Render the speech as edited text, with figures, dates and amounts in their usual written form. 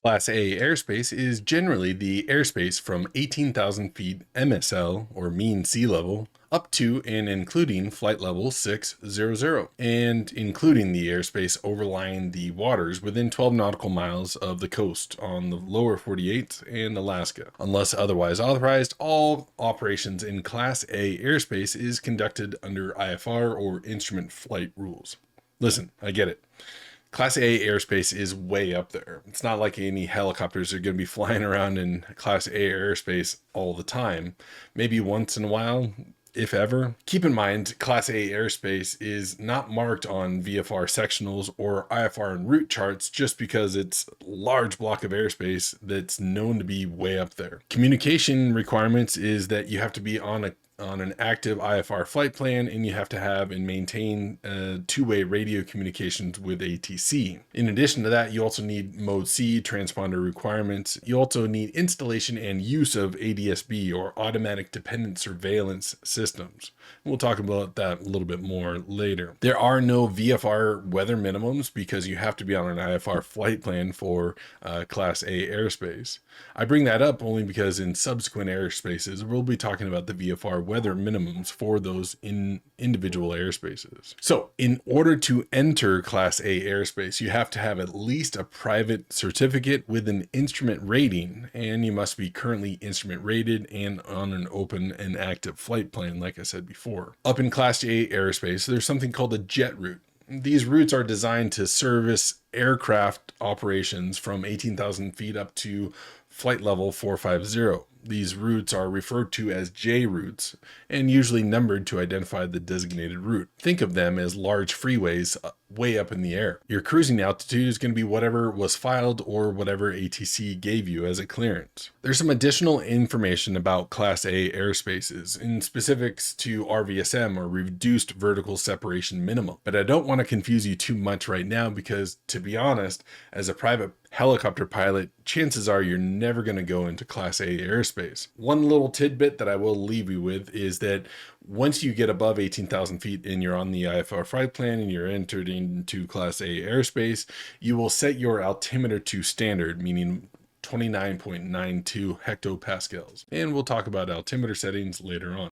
Class A airspace is generally the airspace from 18,000 feet MSL, or mean sea level, up to and including flight level 600, and including the airspace overlying the waters within 12 nautical miles of the coast on the lower 48 and Alaska. Unless otherwise authorized, all operations in Class A airspace is conducted under IFR or instrument flight rules. Listen, I get it. Class A airspace is way up there. It's not like any helicopters are going to be flying around in Class A airspace all the time. Maybe once in a while, if ever. Keep in mind, Class A airspace is not marked on VFR sectionals or IFR and route charts just because it's a large block of airspace that's known to be way up there. Communication requirements is that you have to be on an active IFR flight plan, and you have to have and maintain two-way radio communications with ATC. In addition to that, you also need Mode C transponder requirements. You also need installation and use of ADSB, or automatic dependent surveillance systems. We'll talk about that a little bit more later. There are no VFR weather minimums because you have to be on an IFR flight plan for Class A airspace. I bring that up only because in subsequent airspaces, we'll be talking about the VFR weather minimums for those individual airspaces. So in order to enter Class A airspace, you have to have at least a private certificate with an instrument rating, and you must be currently instrument rated and on an open and active flight plan, like I said before. Up in Class A airspace, there's something called a jet route. These routes are designed to service aircraft operations from 18,000 feet up to flight level 450. These routes are referred to as J routes and usually numbered to identify the designated route. Think of them as large freeways way up in the air. Your cruising altitude is going to be whatever was filed or whatever ATC gave you as a clearance. There's some additional information about Class A airspaces in specifics to RVSM, or reduced vertical separation minimum, but I don't want to confuse you too much right now because, to be honest, as a private helicopter pilot, chances are you're never going to go into Class A airspace. One little tidbit that I will leave you with is that once you get above 18,000 feet and you're on the IFR flight plan and you're entered into Class A airspace, you will set your altimeter to standard, meaning 29.92 hectopascals. And we'll talk about altimeter settings later on.